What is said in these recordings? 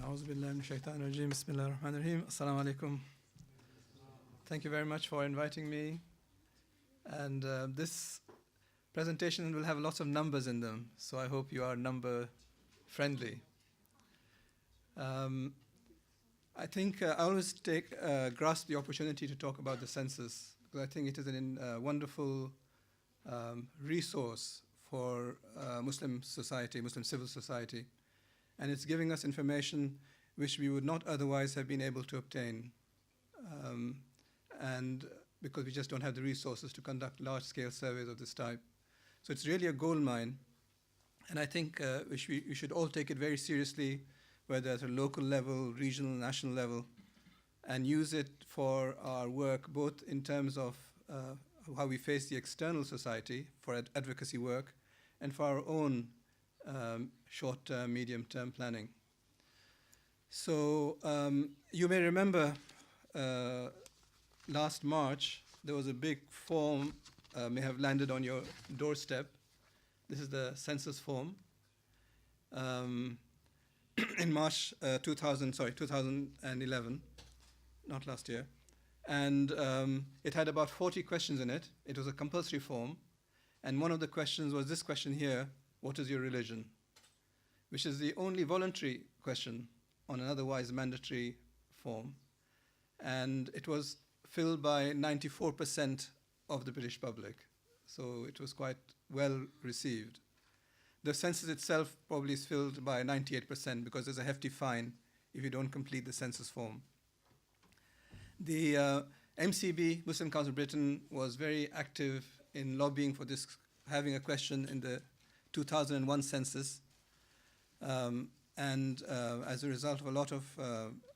أعوذ بالله من الشيطان الرجيم بسم الله الرحمن الرحيم Assalamu alaikum. Thank you very much for inviting me. And this presentation will have lots of numbers in them, so I hope you are number friendly. I think I always grasp the opportunity to talk about the census, because I think it is a wonderful resource for Muslim society, Muslim civil society. And it's giving us information which we would not otherwise have been able to obtain. And because we just don't have the resources to conduct large-scale surveys of this type. So it's really a gold mine. And I think we should all take it very seriously, whether at a local level, regional, national level, and use it for our work, both in terms of how we face the external society for advocacy work, and for our own short-term, medium-term planning. So you may remember last March, there was a big form, may have landed on your doorstep. This is the census form. In March 2011, not last year. And it had about 40 questions in it. It was a compulsory form. And one of the questions was this question here: what is your religion? Which is the only voluntary question on an otherwise mandatory form. And it was filled by 94% of the British public. So it was quite well received. The census itself probably is filled by 98% because there's a hefty fine if you don't complete the census form. The MCB, Muslim Council of Britain, was very active in lobbying for this, having a question in the 2001 census. As a result of a lot of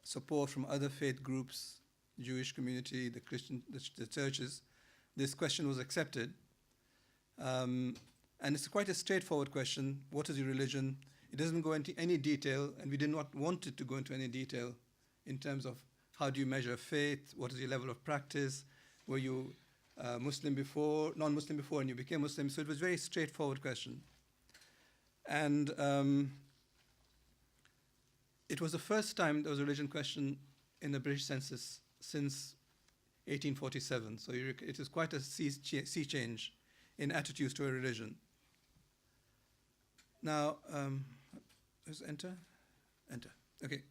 support from other faith groups, Jewish community, the Christian, the churches, this question was accepted. And it's quite a straightforward question: what is your religion? It doesn't go into any detail, and we did not want it to go into any detail in terms of how do you measure faith, what is your level of practice, were you Muslim before, non-Muslim before, and you became Muslim. So it was a very straightforward question. And it was the first time there was a religion question in the British census since 1847. So it is quite a sea change in attitudes to a religion. Now, let's enter. Okay.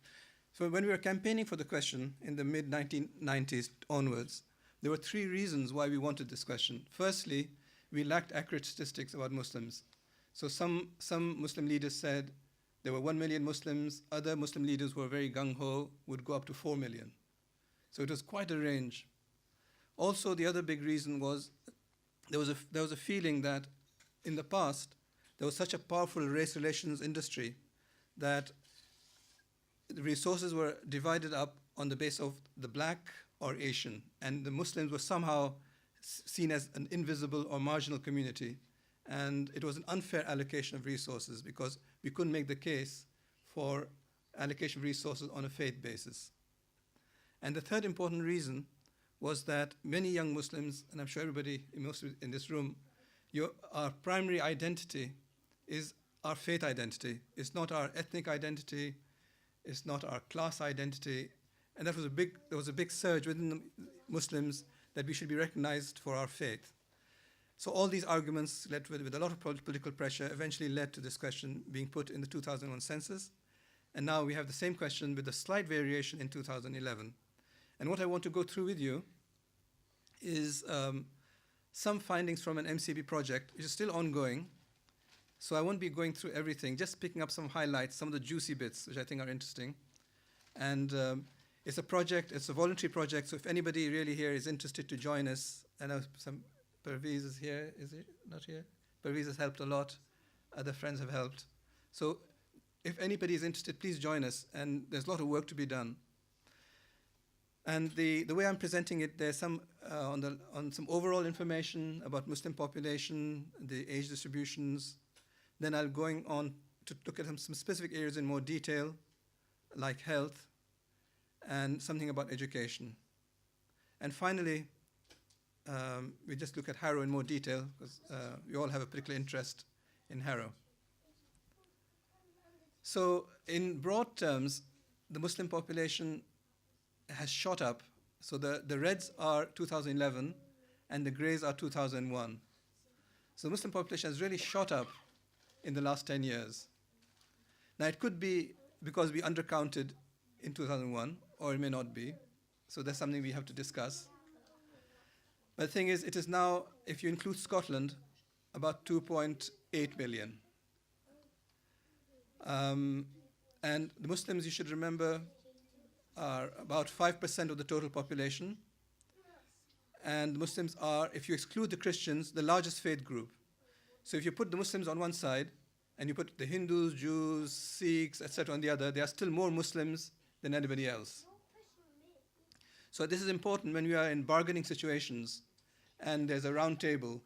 So when we were campaigning for the question in the mid-1990s onwards, there were three reasons why we wanted this question. Firstly, we lacked accurate statistics about Muslims. So some Muslim leaders said there were 1 million Muslims. Other Muslim leaders who were very gung-ho would go up to 4 million. So it was quite a range. Also, the other big reason was there was a feeling that in the past there was such a powerful race relations industry that the resources were divided up on the basis of the black or Asian, and the Muslims were somehow seen as an invisible or marginal community. And it was an unfair allocation of resources because we couldn't make the case for allocation of resources on a faith basis. And the third important reason was that many young Muslims, and I'm sure everybody in this room, our primary identity is our faith identity. It's not our ethnic identity. It's not our class identity. And there was a big surge within the Muslims that we should be recognized for our faith. So all these arguments, led with a lot of political pressure, eventually led to this question being put in the 2001 census. And now we have the same question with a slight variation in 2011. And what I want to go through with you is some findings from an MCB project, which is still ongoing. So I won't be going through everything, just picking up some highlights, some of the juicy bits, which I think are interesting. And it's a project, it's a voluntary project, so if anybody really here is interested to join us, I know Pervez is here, is he not here? Pervez has helped a lot, other friends have helped. So if anybody is interested, please join us, and there's a lot of work to be done. And the way I'm presenting it, there's some on some overall information about Muslim population, the age distributions. Then I'll going on to look at some specific areas in more detail, like health, and something about education. And finally, we just look at Harrow in more detail, because we all have a particular interest in Harrow. So in broad terms, the Muslim population has shot up. So the reds are 2011 and the grays are 2001. So the Muslim population has really shot up in the last 10 years. Now it could be because we undercounted in 2001, or it may not be. So that's something we have to discuss. But the thing is, it is now, if you include Scotland, about 2.8 million. And the Muslims, you should remember, are about 5% of the total population. And the Muslims are, if you exclude the Christians, the largest faith group. So if you put the Muslims on one side, and you put the Hindus, Jews, Sikhs, etc. on the other, there are still more Muslims than anybody else. So this is important when we are in bargaining situations and there's a round table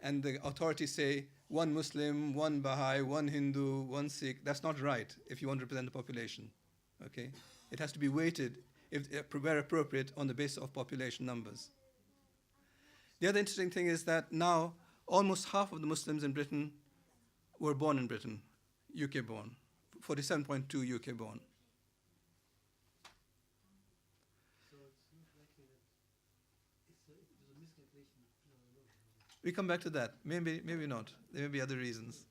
and the authorities say one Muslim, one Baha'i, one Hindu, one Sikh. That's not right if you want to represent the population. Okay? It has to be weighted, if where appropriate, on the basis of population numbers. The other interesting thing is that now almost half of the Muslims in Britain were born in Britain, UK born, 47.2 UK born. So it's not likely that it's a miscalculation. We come back to that. Maybe not. There may be other reasons.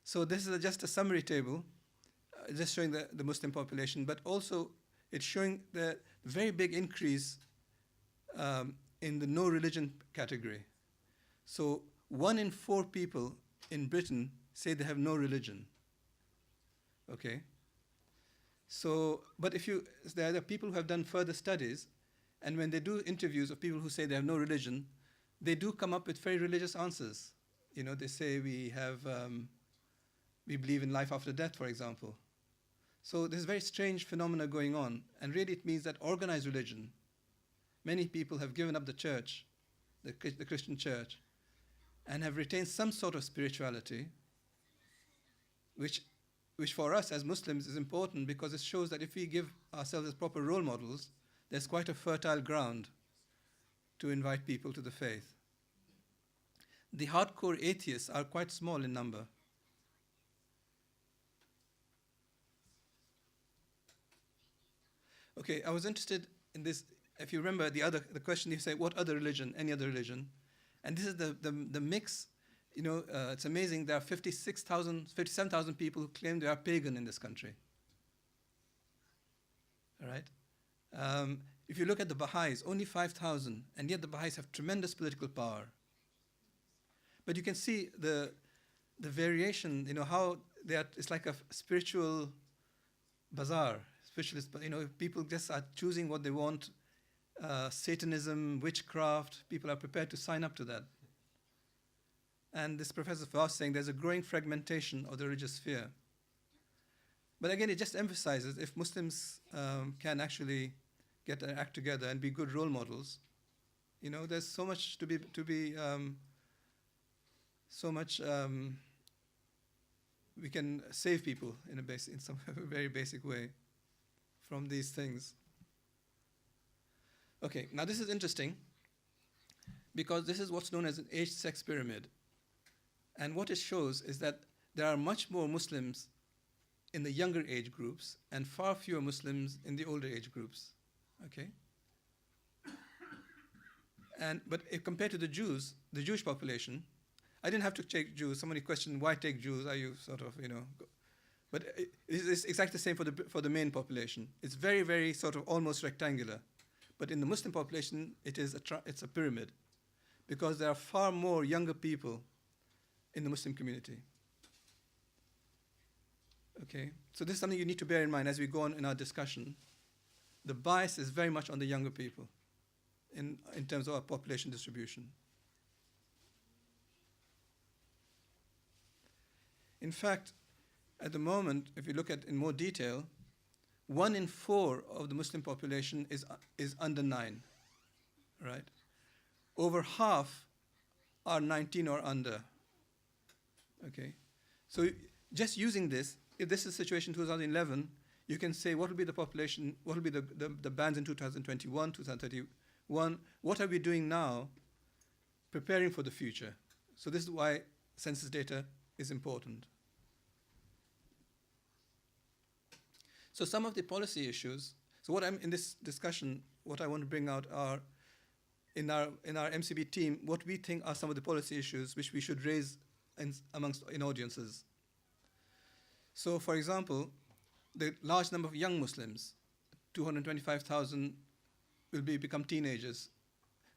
So this is just a summary table, just showing the Muslim population, but also it's showing the very big increase in the no religion category. So 1 in 4 people in Britain say they have no religion. Okay? So, but there are people who have done further studies, and when they do interviews of people who say they have no religion, they do come up with very religious answers. You know, they say we believe in life after death, for example. So there's a very strange phenomena going on, and really it means that organized religion, many people have given up the church, the Christian church, and have retained some sort of spirituality, which for us as Muslims is important because it shows that if we give ourselves as proper role models, there's quite a fertile ground to invite people to the faith. The hardcore atheists are quite small in number. Okay, I was interested in this. If you remember the question, you say, what other religion, any other religion? And this is the mix. You know, it's amazing. There are 57,000 people who claim they are pagan in this country. All right? If you look at the Baha'is, only 5,000, and yet the Baha'is have tremendous political power. But you can see the variation, you know, how it's like a spiritual bazaar. Spiritualist, you know, people just are choosing what they want. Satanism, witchcraft, people are prepared to sign up to that. And this professor was saying there's a growing fragmentation of the religious sphere. But again, it just emphasizes if Muslims can actually get their act together and be good role models, you know, there's so much we can save people in some very basic way from these things. Okay, now this is interesting because this is what's known as an age-sex pyramid. And what it shows is that there are much more Muslims in the younger age groups and far fewer Muslims in the older age groups. Okay? But if compared to the Jews, the Jewish population, I didn't have to take Jews. Somebody questioned, why take Jews? Are you sort of, you know? But it's exactly the same for the main population. It's very, very sort of almost rectangular. But in the Muslim population, it's a pyramid because there are far more younger people in the Muslim community. Okay, so this is something you need to bear in mind as we go on in our discussion. The bias is very much on the younger people in terms of our population distribution. In fact, at the moment, if you look at in more detail, 1 in 4 of the Muslim population is under 9, right? Over half are 19 or under. Okay, so just using this, if this is the situation in 2011, you can say what will be the population, what will be the bands in 2021, 2031, what are we doing now preparing for the future? So this is why census data is important. So some of the policy issues, so what I'm in this discussion, what I want to bring out are in our MCB team, what we think are some of the policy issues which we should raise in audiences. So for example, the large number of young Muslims, 225,000 will become teenagers.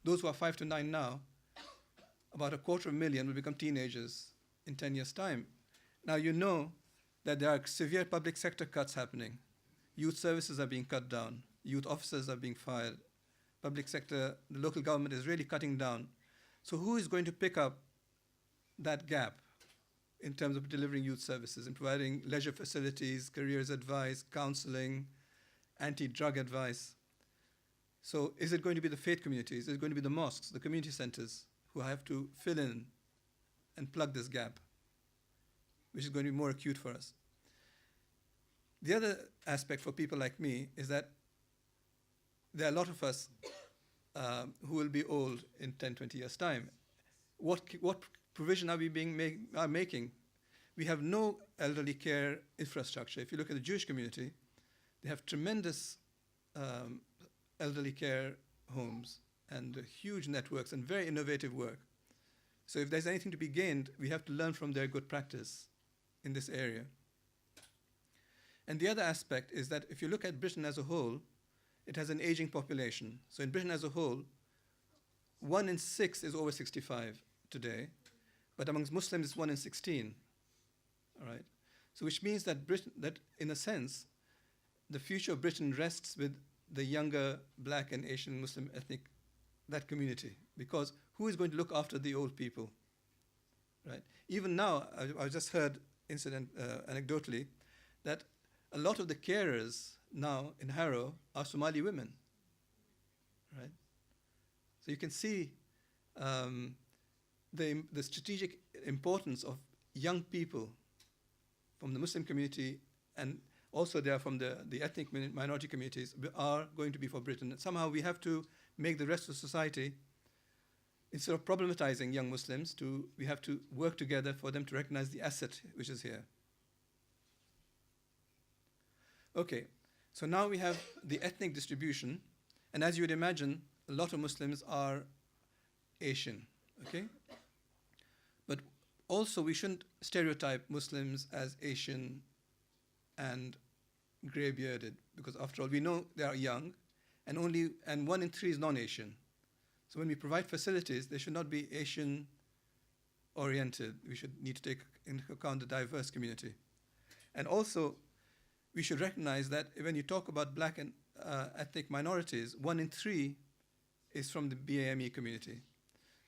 Those who are 5 to 9 now, about 250,000 will become teenagers in 10 years' time. Now you know that there are severe public sector cuts happening. Youth services are being cut down. Youth officers are being fired. Public sector, the local government is really cutting down. So who is going to pick up that gap in terms of delivering youth services and providing leisure facilities, careers advice, counseling, anti-drug advice? So is it going to be the faith communities? Is it going to be the mosques, the community centers who have to fill in and plug this gap, which is going to be more acute for us? The other aspect for people like me is that there are a lot of us who will be old in 10, 20 years' time. What provision are we making? We have no elderly care infrastructure. If you look at the Jewish community, they have tremendous elderly care homes and huge networks and very innovative work. So if there's anything to be gained, we have to learn from their good practice in this area. And the other aspect is that if you look at Britain as a whole, it has an aging population. So in Britain as a whole, 1 in 6 is over 65 today, but amongst Muslims it's 1 in 16. All right? So which means that in a sense, the future of Britain rests with the younger black and Asian Muslim ethnic, that community, because who is going to look after the old people, right? Even now, I just heard anecdotally, that a lot of the carers now in Harrow are Somali women, right? So you can see the strategic importance of young people from the Muslim community, and also they are from the ethnic minority communities, are going to be for Britain. And somehow we have to make the rest of society, instead of problematizing young Muslims, we have to work together for them to recognize the asset which is here. Okay, so now we have the ethnic distribution, and as you would imagine, a lot of Muslims are Asian, okay? But also we shouldn't stereotype Muslims as Asian and gray-bearded, because after all, we know they are young, and 1 in 3 is non-Asian. So when we provide facilities, they should not be Asian-oriented. We should need to take into account the diverse community. And also, we should recognize that when you talk about black and ethnic minorities, 1 in 3 is from the BAME community.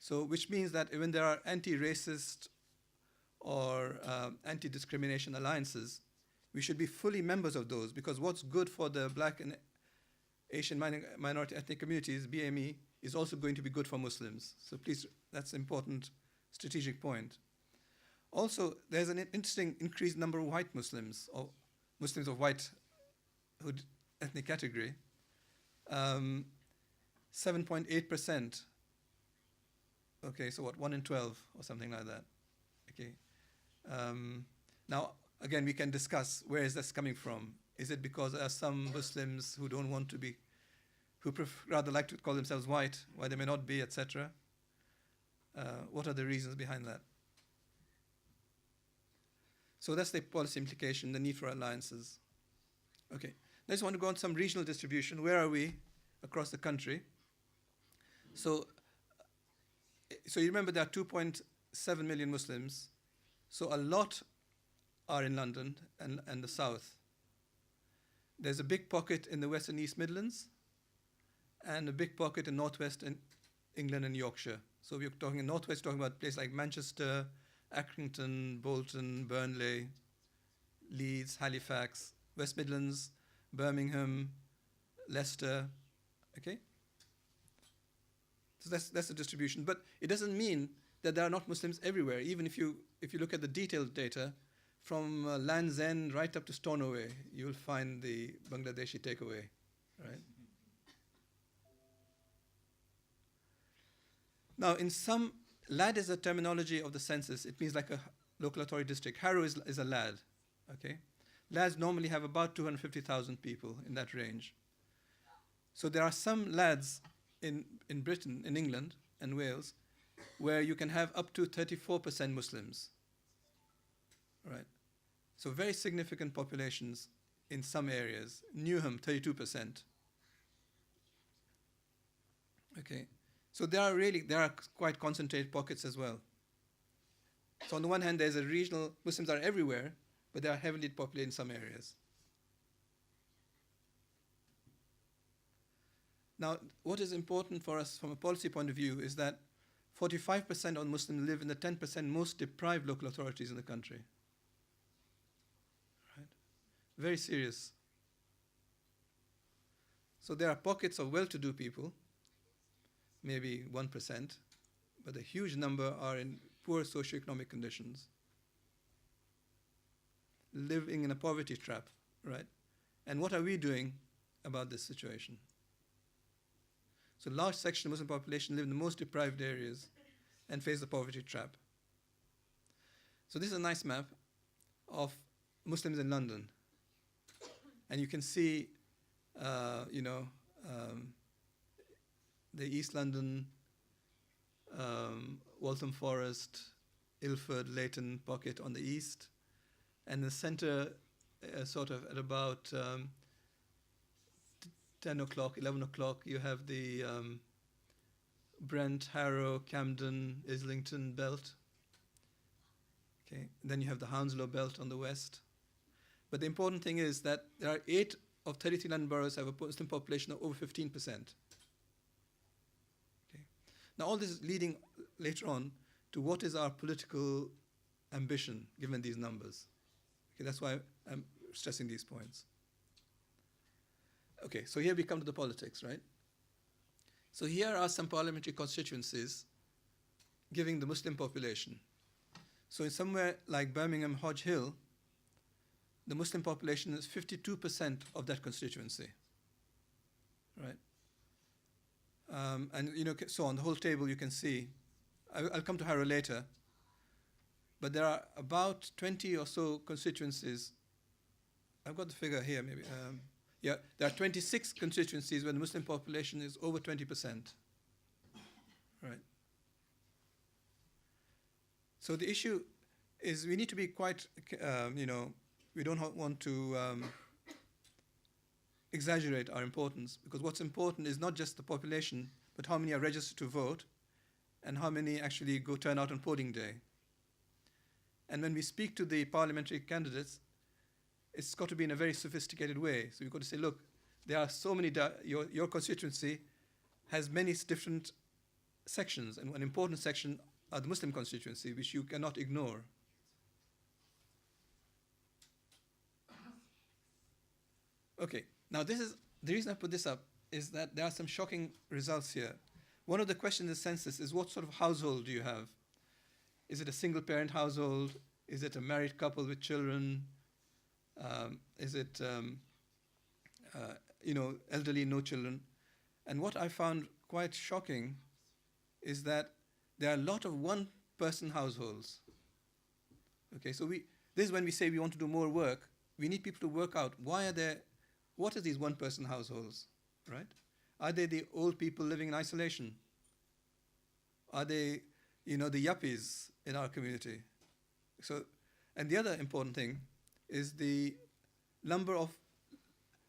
So which means that when there are anti-racist or anti-discrimination alliances, we should be fully members of those, because what's good for the black and Asian minority ethnic communities, BAME, is also going to be good for Muslims. So please, that's an important strategic point. Also, there's an interesting increased number of white Muslims, or Muslims of white ethnic category, 7.8%. Okay, so what, 1 in 12 or something like that. Okay. Now, again, we can discuss where is this coming from. Is it because there are some Muslims who don't want to be, who rather like to call themselves white, why they may not be, etc.? What are the reasons behind that? So that's the policy implication, the need for alliances. Okay, I just want to go on some regional distribution. Where are we across the country? So you remember there are 2.7 million Muslims. So a lot are in London and the south. There's a big pocket in the West and East Midlands, and a big pocket in northwest England and Yorkshire. So we're talking in northwest, talking about places like Manchester, Accrington, Bolton, Burnley, Leeds, Halifax. West Midlands, Birmingham, Leicester. Okay. So that's the distribution. But it doesn't mean that there are not Muslims everywhere. Even if you look at the detailed data, from Land's End right up to Stornoway, you will find the Bangladeshi takeaway, right? Now, in some, LAD is a terminology of the census. It means like a local authority district. Harrow is a LAD, okay? lads normally have about 250,000 people in that range. So there are some lads in Britain, in England and Wales, where you can have up to 34% Muslims, right? So very significant populations in some areas. Newham, 32%. Okay, so there are quite concentrated pockets as well. So on the one hand, there's a regional, Muslims are everywhere, but they are heavily populated in some areas. Now, what is important for us from a policy point of view is that 45% of Muslims live in the 10% most deprived local authorities in the country. Right? Very serious. So there are pockets of well-to-do people, maybe 1%, but a huge number are in poor socioeconomic conditions, living in a poverty trap, right? And what are we doing about this situation? So a large section of the Muslim population live in the most deprived areas and face the poverty trap. So this is a nice map of Muslims in London. And you can see, the East London, Waltham Forest, Ilford, Leighton pocket on the east. And the center, sort of at about 10 o'clock, 11 o'clock, you have the Brent, Harrow, Camden, Islington belt. Okay, then you have the Hounslow belt on the west. But the important thing is that there are 8 of 33 London boroughs have a Muslim population of over 15%. Okay. Now all this is leading later on to what is our political ambition given these numbers. Okay, that's why I'm stressing these points. Okay, so here we come to the politics, right? So here are some parliamentary constituencies giving the Muslim population. So in somewhere like Birmingham, Hodge Hill, the Muslim population is 52% of that constituency, right? And so on the whole table you can see, I'll come to Harrow later, but there are about 20 or so constituencies. I've got the figure here, maybe. There are 26 constituencies where the Muslim population is over 20%. Right. So the issue is we need to be quite, we don't want to exaggerate our importance, because what's important is not just the population, but how many are registered to vote and how many actually go turn out on polling day. And when we speak to the parliamentary candidates, it's got to be in a very sophisticated way. So you've got to say, look, there are so many, your constituency has many different sections, and one important section are the Muslim constituency, which you cannot ignore. Okay, now this is, the reason I put this up is that there are some shocking results here. One of the questions in the census is what sort of household do you have? Is it a single parent household? Is it a married couple with children? Is it, elderly, no children? And what I found quite shocking is that there are a lot of one-person households. Okay, so this is when we say we want to do more work. We need people to work out what are these one-person households, right? Are they the old people living in isolation? Are they, the yuppies in our community? So, and the other important thing is the number of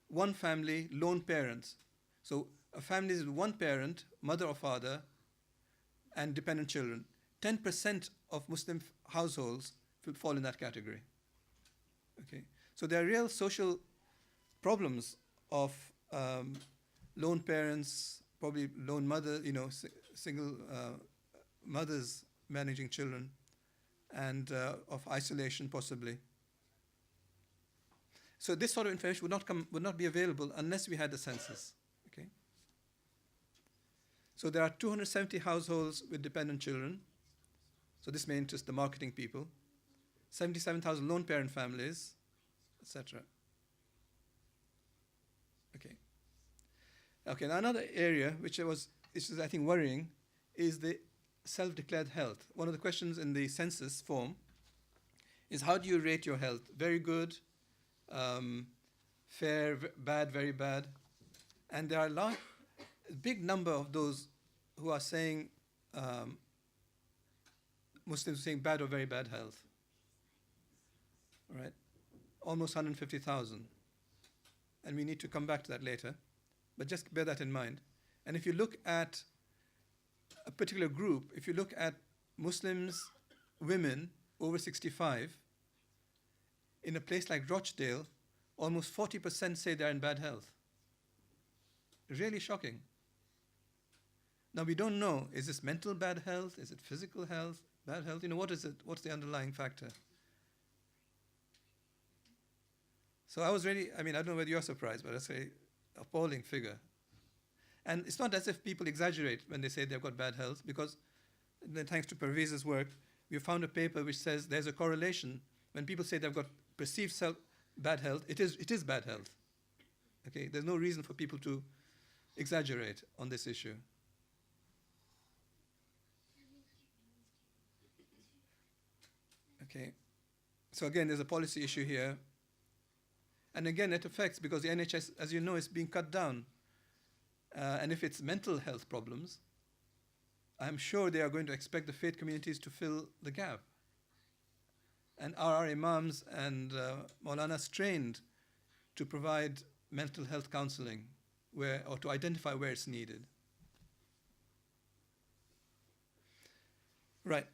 one family lone parents. So a family is one parent, mother or father, and dependent children. 10% of Muslim households fall in that category. Okay, so there are real social problems of lone parents, probably lone mother, single mothers managing children, and of isolation possibly. So this sort of information would not be available unless we had the census. Okay. So there are 270 households with dependent children. So this may interest the marketing people. 77,000 lone parent families, etc. Okay. Okay. Now another area which is I think worrying is the self-declared health. One of the questions in the census form is how do you rate your health? Very good, fair, bad, very bad. And there are a big number of those who are saying, Muslims saying bad or very bad health. All right? Almost 150,000. And we need to come back to that later. But just bear that in mind. And if you look at a particular group, if you look at Muslims, women over 65, in a place like Rochdale, almost 40% say they're in bad health. Really shocking. Now we don't know, is this mental bad health? Is it physical health, bad health? What is it? What's the underlying factor? So I was really, I don't know whether you're surprised, but that's an appalling figure. And it's not as if people exaggerate when they say they've got bad health, because thanks to Parvez's work, we found a paper which says there's a correlation. When people say they've got perceived bad health, it is bad health. Okay, there's no reason for people to exaggerate on this issue. Okay, so again, there's a policy issue here. And again, it affects, because the NHS, as you know, is being cut down. And if it's mental health problems, I'm sure they are going to expect the faith communities to fill the gap. And are our imams and Maulanas trained to provide mental health counseling or to identify where it's needed? Right.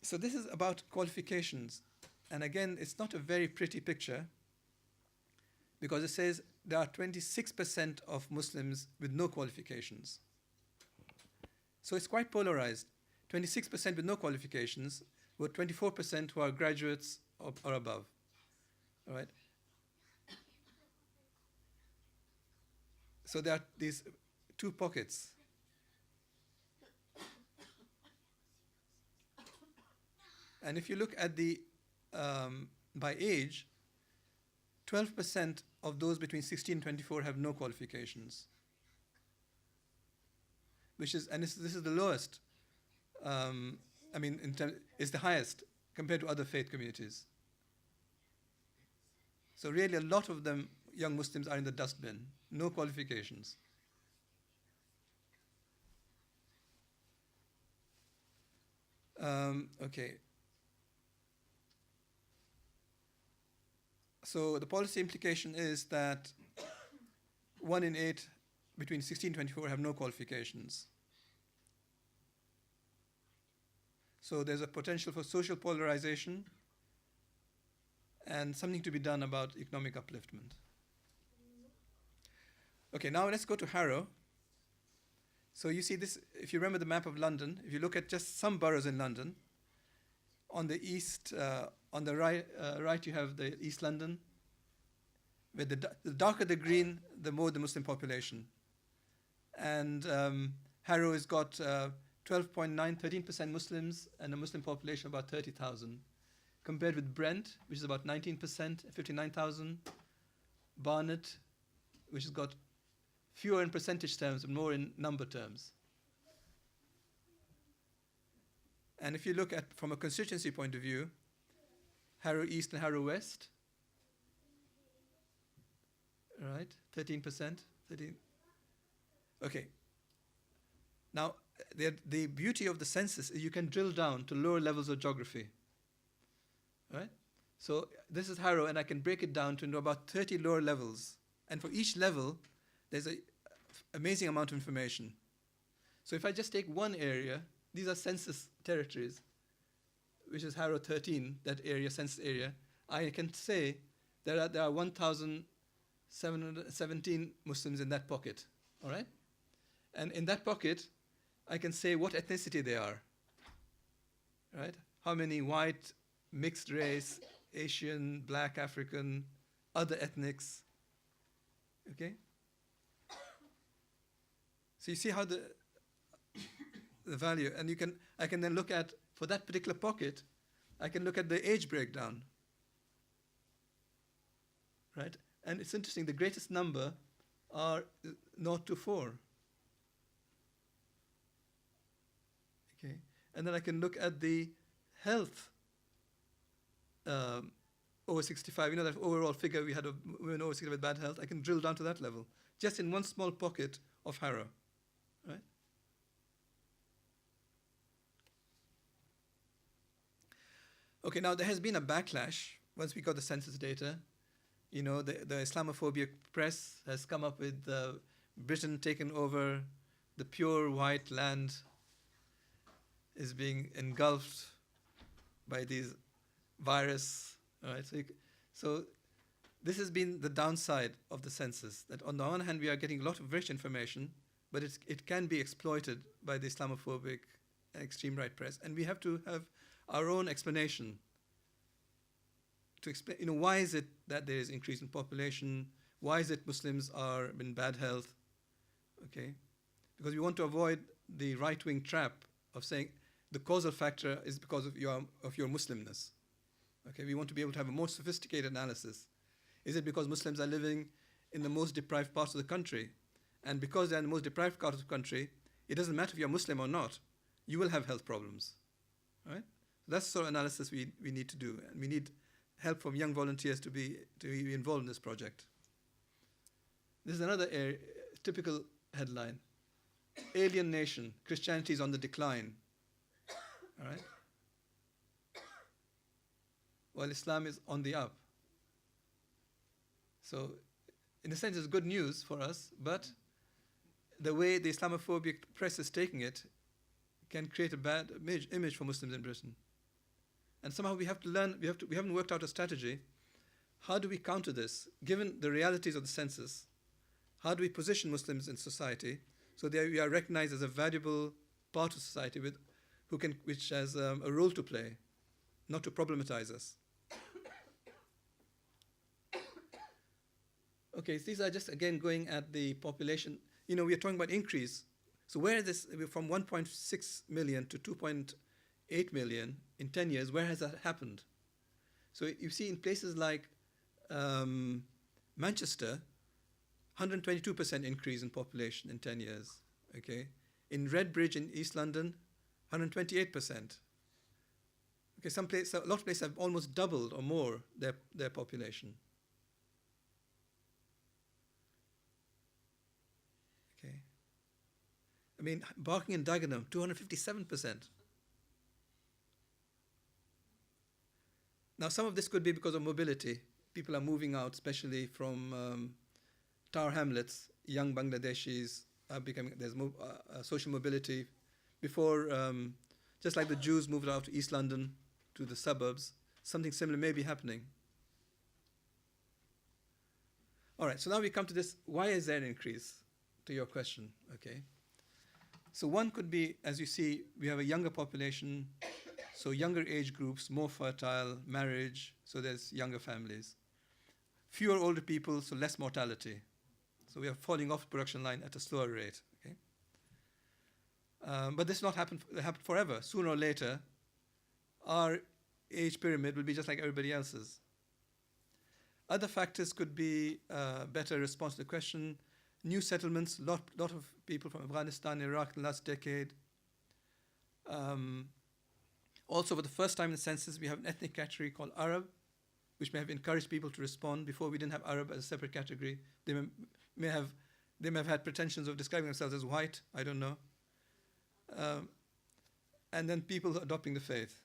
So this is about qualifications. And again, it's not a very pretty picture, because it says there are 26% of Muslims with no qualifications. So it's quite polarized. 26% with no qualifications, with 24% who are graduates or above. All right? So there are these two pockets. And if you look at the by age, 12% of those between 16 and 24 have no qualifications, this is the lowest. It's the highest compared to other faith communities. So really, a lot of them, young Muslims, are in the dustbin. No qualifications. Okay. So the policy implication is that 1 in 8 between 16 and 24 have no qualifications. So there's a potential for social polarization and something to be done about economic upliftment. Okay, now let's go to Harrow. So you see this, if you remember the map of London, if you look at just some boroughs in London, on the east, on the right you have the East London. With the darker the green, the more the Muslim population. And Harrow has got 13% Muslims, and a Muslim population of about 30,000. Compared with Brent, which is about 19%, 59,000. Barnet, which has got fewer in percentage terms, but more in number terms. And if you look at, from a constituency point of view, Harrow East and Harrow West, right, 13%, 13. Okay. Now, the beauty of the census is you can drill down to lower levels of geography, right? So this is Harrow, and I can break it down to about 30 lower levels. And for each level, there's an amazing amount of information. So if I just take one area, these are census territories, which is Harrow 13, that area, census area. I can say there are 1,717 Muslims in that pocket, all right? And in that pocket, I can say what ethnicity they are, right? How many white, mixed race, Asian, black, African, other ethnics, okay? So you see how the value, and I can then look at, for that particular pocket, I can look at the age breakdown, right? And it's interesting, the greatest number are 0 to 4. Okay, and then I can look at the health over 65, you know that overall figure we had of women over 65 with bad health, I can drill down to that level, just in one small pocket of Harrow, right? Okay, now there has been a backlash once we got the census data. You know, the Islamophobic press has come up with Britain taken over, the pure white land is being engulfed by these virus. All right, so this has been the downside of the census, that on the one hand we are getting a lot of rich information, but it can be exploited by the Islamophobic extreme right press, and we have to have our own explanation to explain, you know, why is it that there is increase in population? Why is it Muslims are in bad health? Okay, because we want to avoid the right-wing trap of saying the causal factor is because of your Muslimness. Okay, we want to be able to have a more sophisticated analysis. Is it because Muslims are living in the most deprived parts of the country? And because they're in the most deprived parts of the country, it doesn't matter if you're Muslim or not, you will have health problems. Right? That's the sort of analysis we need to do. And we need help from young volunteers to be involved in this project. This is another typical headline. Alien nation, Christianity is on the decline. All right? While Islam is on the up. So, in a sense, it's good news for us, but the way the Islamophobic press is taking it can create a bad image for Muslims in Britain. And somehow we have to learn, we haven't worked out a strategy. How do we counter this? Given the realities of the census, how do we position Muslims in society so that we are recognized as a valuable part of society which has a role to play, not to problematize us? Okay, so these are just, again, going at the population. You know, we are talking about increase. So where is this, from 1.6 million to 2.8 million in 10 years, where has that happened? So you see in places like Manchester, 122% increase in population in 10 years, okay? In Redbridge in East London, 128%. Okay, a lot of places have almost doubled or more their population. Okay. I mean, Barking and Dagenham, 257%. Now, some of this could be because of mobility. People are moving out, especially from Tower Hamlets. Young Bangladeshis are becoming, there's social mobility. Before, just like the Jews moved out to East London, to the suburbs, something similar may be happening. All right, so now we come to this, why is there an increase, to your question, okay? So one could be, as you see, we have a younger population, so younger age groups, more fertile, marriage, so there's younger families. Fewer older people, so less mortality. So we are falling off the production line at a slower rate, okay? But this will not happen forever. Sooner or later, our age pyramid will be just like everybody else's. Other factors could be better response to the question, new settlements, lot of people from Afghanistan, Iraq in the last decade. Also, for the first time in the census, we have an ethnic category called Arab, which may have encouraged people to respond. Before, we didn't have Arab as a separate category. They may have had pretensions of describing themselves as white, I don't know. And then people adopting the faith.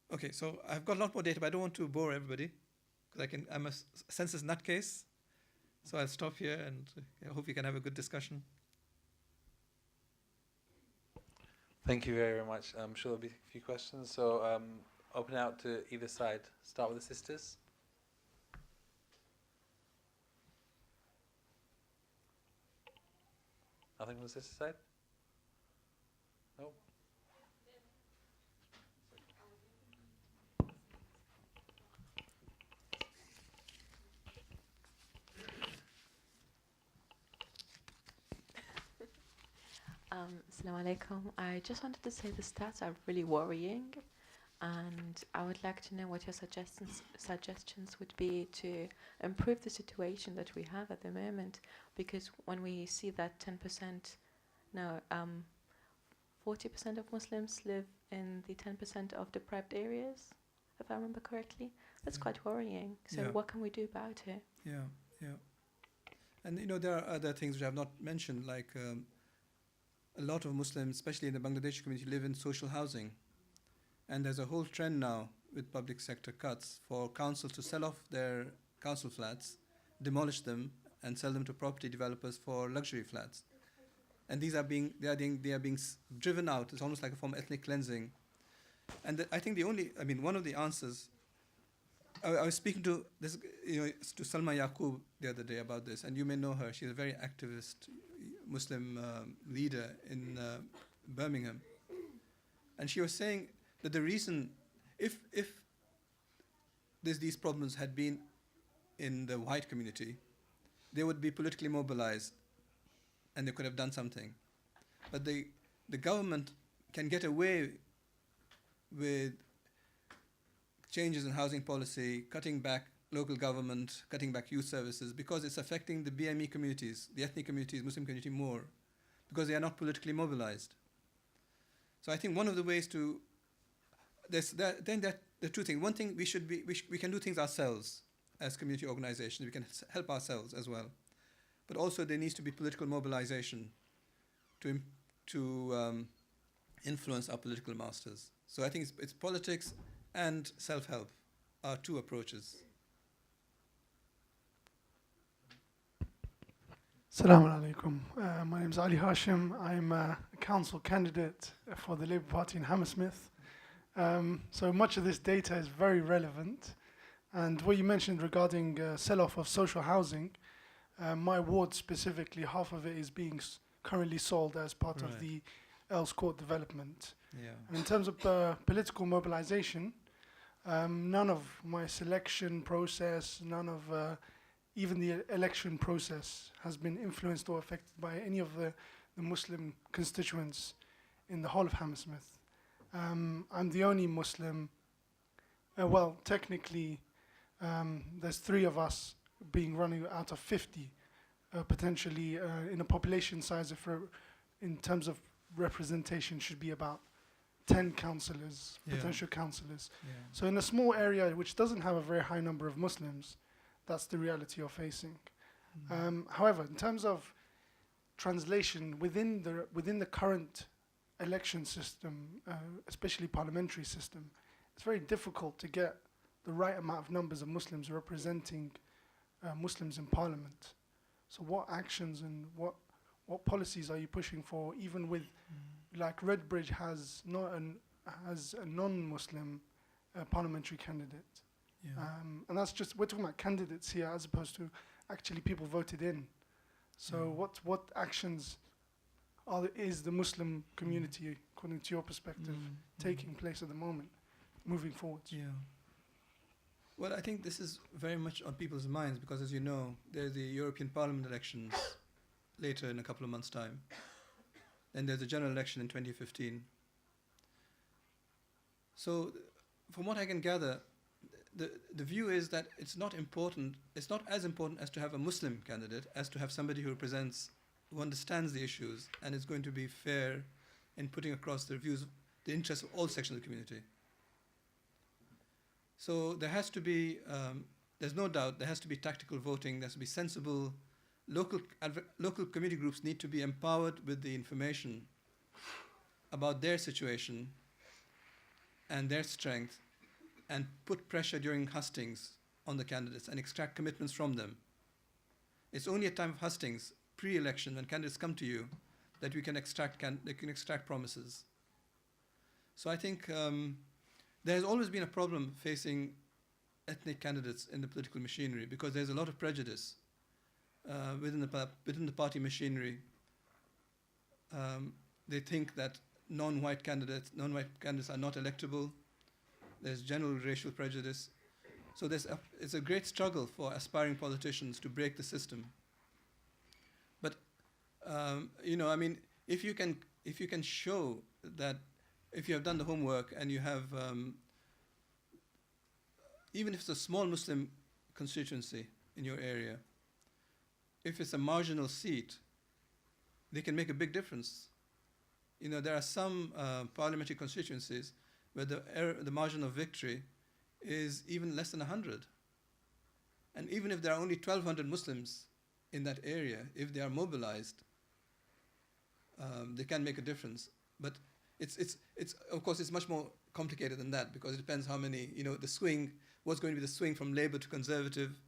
Okay, so I've got a lot more data, but I don't want to bore everybody, because I'm a census nutcase. So I'll stop here, and I hope we can have a good discussion. Thank you very much. I'm sure there'll be a few questions. So open out to either side. Start with the sisters. Nothing from the sister side? No? Assalamu alaikum. I just wanted to say the stats are really worrying, and I would like to know what your suggestions would be to improve the situation that we have at the moment, because when we see that 10% now 40% of Muslims live in the 10% of deprived areas, if I remember correctly. That's Yeah. quite worrying. So Yeah. what can we do about it? Yeah, yeah. And there are other things which I have not mentioned, like a lot of Muslims, especially in the Bangladeshi community, live in social housing. And there's a whole trend now with public sector cuts for councils to sell off their council flats, demolish them, and sell them to property developers for luxury flats. And these are being driven out. It's almost like a form of ethnic cleansing. And I think one of the answers. I was speaking to to Salma Yaqub the other day about this, and you may know her. She's a very activist Muslim leader in Birmingham, and she was saying that the reason, if these problems had been in the white community, they would be politically mobilized, and they could have done something. But the government can get away with changes in housing policy, cutting back local government, cutting back youth services, because it's affecting the BME communities, the ethnic communities, Muslim community more, because they are not politically mobilized. So I think one of the ways to there are two things. One thing, we can do things ourselves as community organizations. We can help ourselves as well, but also there needs to be political mobilization to influence our political masters. So I think it's politics and self-help are two approaches. Assalamu alaikum. My name is Ali Hashim. I'm a council candidate for the Labour Party in Hammersmith. So much of this data is very relevant. And what you mentioned regarding sell-off of social housing, my ward specifically, half of it is being currently sold as part of the Earls Court development. Yeah. And in terms of political mobilization, none of my selection process, none of even the election process has been influenced or affected by any of the Muslim constituents in the whole of Hammersmith. I'm the only Muslim, well, technically, there's 3 of us being running out of 50, potentially in a population size, in terms of representation, should be about 10 councillors, potential councillors. Yeah. So in a small area which doesn't have a very high number of Muslims, that's the reality you're facing. However, in terms of translation within the current election system, especially parliamentary system, it's very difficult to get the right amount of numbers of Muslims representing Muslims in parliament. So what actions and what policies are you pushing for, even with, like Redbridge has a non-Muslim parliamentary candidate? Yeah. And that's just, we're talking about candidates here as opposed to actually people voted in. So what actions is the Muslim community, according to your perspective, taking place at the moment, moving forward? Yeah. Well, I think this is very much on people's minds because, as you know, there's the European Parliament elections later in a couple of months' time. And there's a general election in 2015. So from what I can gather, the view is that it's not as important as to have a Muslim candidate as to have somebody who understands the issues and is going to be fair in putting across the views, the interests of all sections of the community. So there has to be, there's no doubt, there has to be tactical voting, there has to be sensible, local community groups need to be empowered with the information about their situation and their strength, and put pressure during hustings on the candidates and extract commitments from them. It's only at time of hustings, pre-election, when candidates come to you, that we can extract promises. So I think there has always been a problem facing ethnic candidates in the political machinery because there's a lot of prejudice within the party machinery. They think that non-white candidates are not electable. There's general racial prejudice. So it's a great struggle for aspiring politicians to break the system. But if you can show that, if you have done the homework and you have, even if it's a small Muslim constituency in your area, if it's a marginal seat, they can make a big difference. there are some parliamentary constituencies where the margin of victory is even less than 100. And even if there are only 1,200 Muslims in that area, if they are mobilized, they can make a difference. But it's of course it's much more complicated than that, because it depends how many, the swing, what's going to be the swing from Labour to Conservative,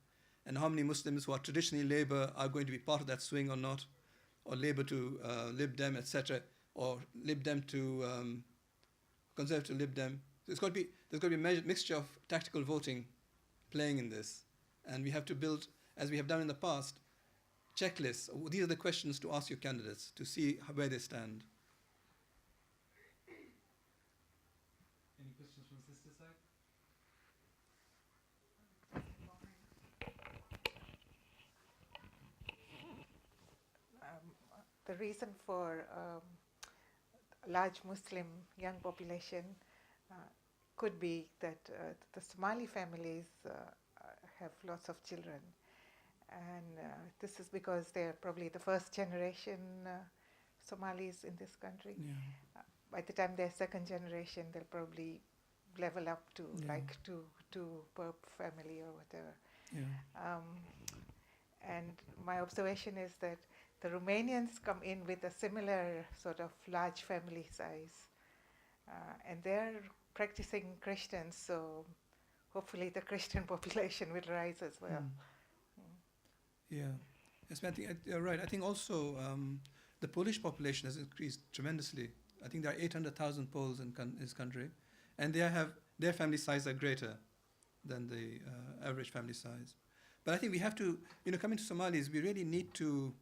and how many Muslims who are traditionally Labour are going to be part of that swing or not, or Labour to Lib Dem, etc., or Lib Dem to Conservative Lib Dem. So there's got to be a mixture of tactical voting playing in this, and we have to build, as we have done in the past, checklists. These are the questions to ask your candidates to see where they stand. Any questions from the sister side? The reason for large Muslim young population could be that the Somali families have lots of children, and this is because they're probably the first generation Somalis in this country. Yeah. By the time they're second generation, they'll probably level up to like two per family or whatever. Yeah. And my observation is that the Romanians come in with a similar sort of large family size, and they're practicing Christians, so hopefully the Christian population will rise as well. Yeah. Yes, I think you're right. I think also the Polish population has increased tremendously. I think there are 800,000 Poles in this country, and their family size are greater than the average family size. But I think we have to, coming to Somalis, we really need to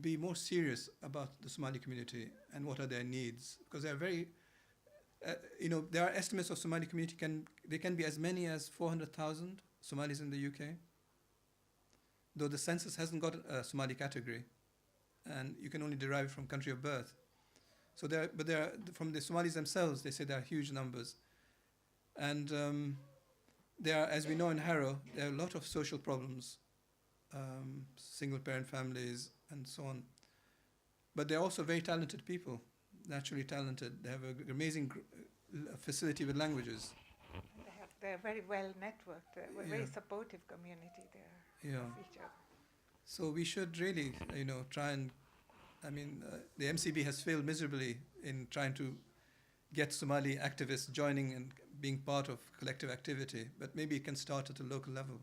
be more serious about the Somali community and what are their needs, because they are very, there are estimates of Somali community they can be as many as 400,000 Somalis in the UK, though the census hasn't got a Somali category, and you can only derive it from country of birth. So from the Somalis themselves, they say there are huge numbers, and there are, as we know in Harrow, there are a lot of social problems, single-parent families, and so on. But they're also very talented people, naturally talented. They have an amazing facility with languages. They're very well networked. They're a very supportive community there of each other. So we should really, try and, the MCB has failed miserably in trying to get Somali activists joining and being part of collective activity, but maybe it can start at a local level.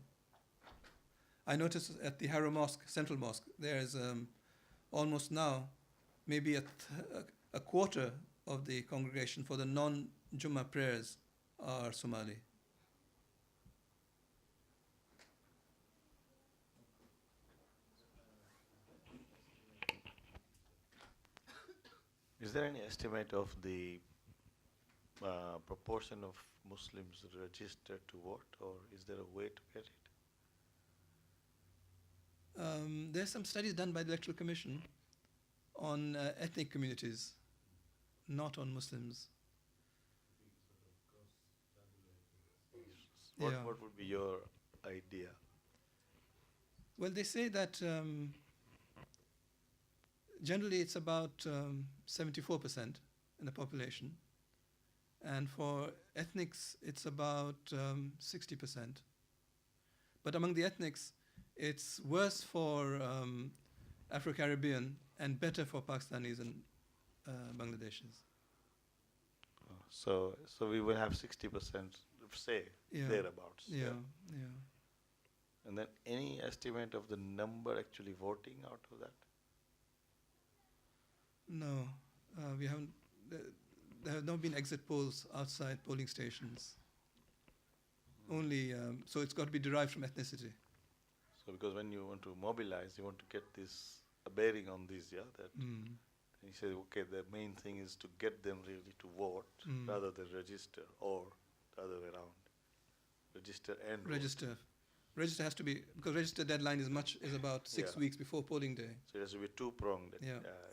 I noticed at the Harrow Mosque, Central Mosque, there is almost now maybe a quarter of the congregation for the non-Jummah prayers are Somali. Is there any estimate of the proportion of Muslims registered to vote, or is there a way to get it? There's some studies done by the Electoral Commission on ethnic communities, not on Muslims. What would be your idea? Well, they say that generally it's about 74% in the population, and for ethnics it's about 60%. But among the ethnics, it's worse for Afro-Caribbean and better for Pakistanis and Bangladeshis. So we will have 60%, say, thereabouts. Yeah. And then any estimate of the number actually voting out of that? No, we haven't. There have not been exit polls outside polling stations. Only, so it's got to be derived from ethnicity. So because when you want to mobilize, you want to get this a bearing on this, that you say, okay, the main thing is to get them really to vote rather than register, or the other way around. Register and Register. vote. Register has to be, because register deadline is about 6 weeks before polling day. So it has to be two-pronged.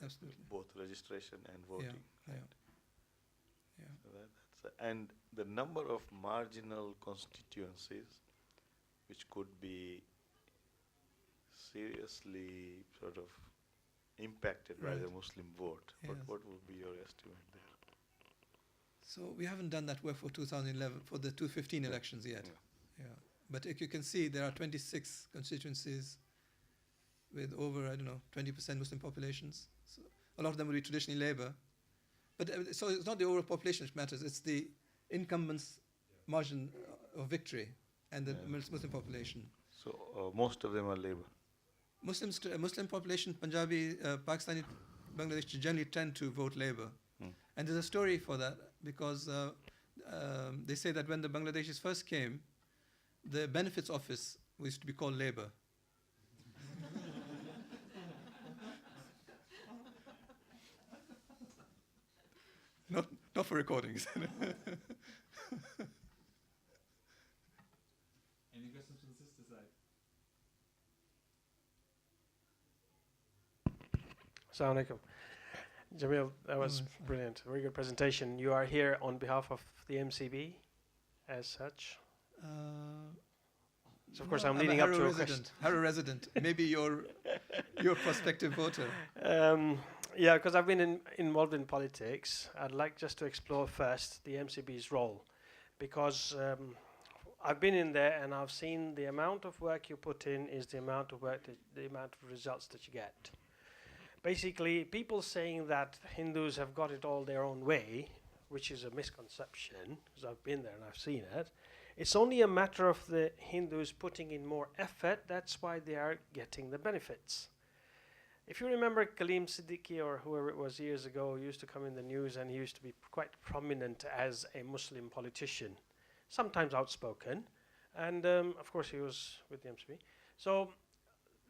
Absolutely. Both registration and voting. Yeah. So and the number of marginal constituencies which could be seriously sort of impacted by Right. the Muslim vote. Yes. What would be your estimate there? So we haven't done that work for 2011, for the 2015 Yeah. elections yet. Yeah. Yeah. But if you can see, there are 26 constituencies with over, 20% Muslim populations. So a lot of them will be traditionally Labour. But so it's not the overall population which matters, it's the incumbents' margin of victory and the Yeah. Muslim population. So most of them are Labour. Muslim population, Punjabi, Pakistani, Bangladesh generally tend to vote Labour. Hmm. And there's a story for that because they say that when the Bangladeshis first came, the benefits office used to be called Labour. Not for recordings. Any questions from the sister side? Assalamu alaikum. Jamil, that was brilliant. Very good presentation. You are here on behalf of the MCB as such. So of course I'm leading up to a question. Harrow resident. Maybe your prospective voter. Yeah, because I've been involved in politics. I'd like just to explore first the MCB's role, because I've been in there and I've seen the amount of work you put in is the amount of work, the amount of results that you get. Basically, people saying that Hindus have got it all their own way, which is a misconception, because I've been there and I've seen it. It's only a matter of the Hindus putting in more effort. That's why they are getting the benefits. If you remember Kaleem Siddiqui or whoever it was years ago, used to come in the news and he used to be quite prominent as a Muslim politician, sometimes outspoken, and of course he was with the MCB. So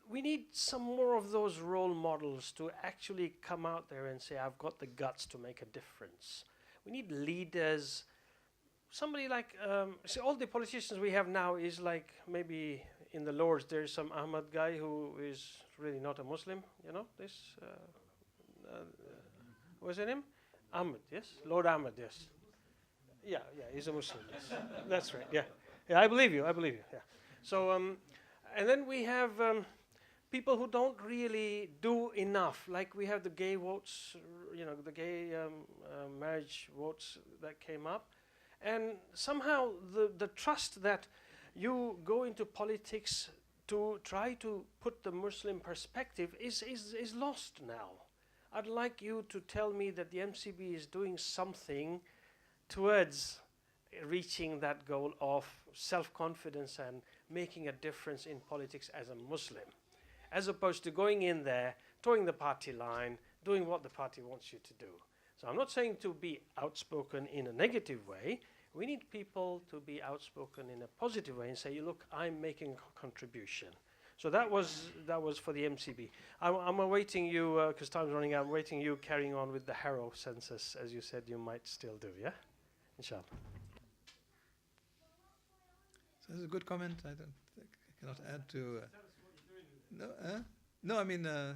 we need some more of those role models to actually come out there and say, I've got the guts to make a difference. We need leaders, somebody like, see, all the politicians we have now is like maybe in the Lords there's some Ahmad guy who is really not a Muslim, this, what's his name? Ahmed, yes? Lord Ahmed, yes. Yeah, he's a Muslim, yes. That's right, yeah. Yeah, I believe you, yeah. So, and then we have people who don't really do enough, like we have the gay votes, the gay marriage votes that came up. And somehow the trust that you go into politics to try to put the Muslim perspective is lost now. I'd like you to tell me that the MCB is doing something towards reaching that goal of self-confidence and making a difference in politics as a Muslim, as opposed to going in there, towing the party line, doing what the party wants you to do. So I'm not saying to be outspoken in a negative way. We need people to be outspoken in a positive way and say, look, I'm making a contribution. So that was for the MCB. I'm awaiting you, because time's running out, I'm waiting you carrying on with the Harrow census, as you said you might still do, yeah? Inshallah. So that's a good comment. I cannot add to. No, I mean, I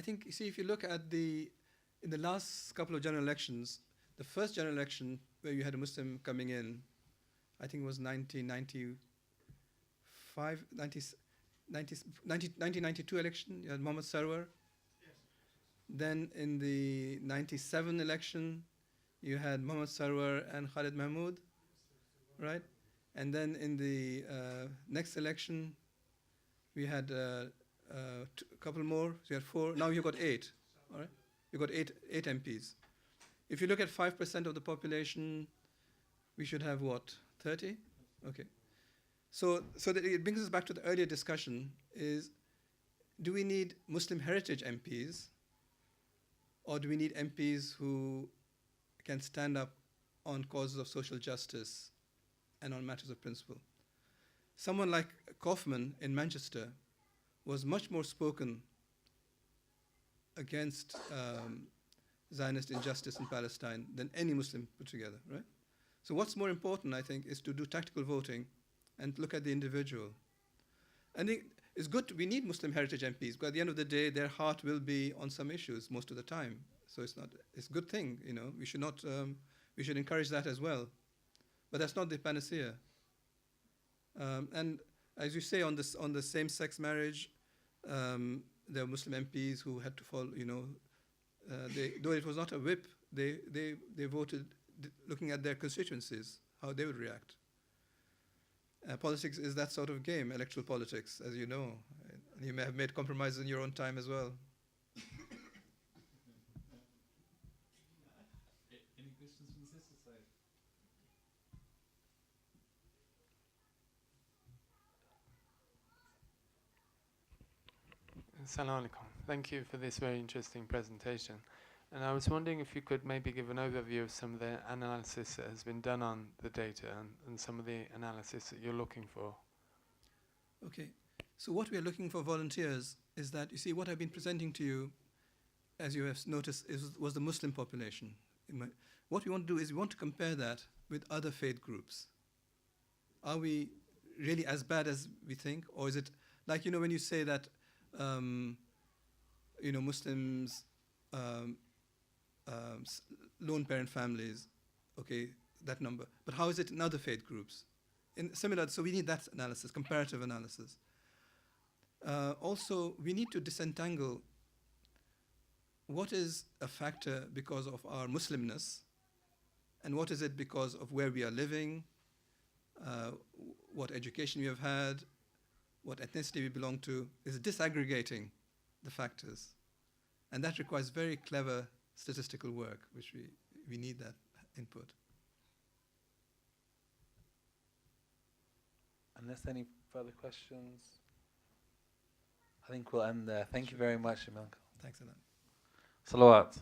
think, you see, if you look at in the last couple of general elections, the first general election where you had a Muslim coming in, I think it was 1992 election, you had Mohammed Sarwar. Yes. Then in the 97 election, you had Mohammed Sarwar and Khalid Mahmood, right? And then in the next election, we had a couple more, so you had 4, now you've got 8, all right? You've got 8 MPs. If you look at 5% of the population, we should have what, 30? Okay. So that it brings us back to the earlier discussion is, do we need Muslim heritage MPs, or do we need MPs who can stand up on causes of social justice and on matters of principle? Someone like Kaufman in Manchester was much more spoken against Zionist injustice in Palestine than any Muslim put together, right? So what's more important, I think, is to do tactical voting and look at the individual. I think it's good, we need Muslim heritage MPs, but at the end of the day, their heart will be on some issues most of the time. So it's a good thing, we should not, we should encourage that as well. But that's not the panacea. And as you say, on the same-sex marriage, there were Muslim MPs who had to follow, though it was not a whip, they voted looking at their constituencies, how they would react. Politics is that sort of game, electoral politics, as you know. And you may have made compromises in your own time as well. Any questions from the sister side? Assalamu alaikum. Thank you for this very interesting presentation. And I was wondering if you could maybe give an overview of some of the analysis that has been done on the data and some of the analysis that you're looking for. Okay. So what we are looking for volunteers is that, you see, what I've been presenting to you, as you have noticed, was the Muslim population. What we want to do is we want to compare that with other faith groups. Are we really as bad as we think? Or is it like, when you say that, Muslims, lone parent families, okay, that number. But how is it in other faith groups? So we need that analysis, comparative analysis. Also, we need to disentangle what is a factor because of our Muslimness and what is it because of where we are living, what education we have had, what ethnicity we belong to, is disaggregating the factors. And that requires very clever statistical work, which we need that input. Unless any further questions, I think we'll end there. Thank you very much, Jamil. Thanks a lot. Salawat.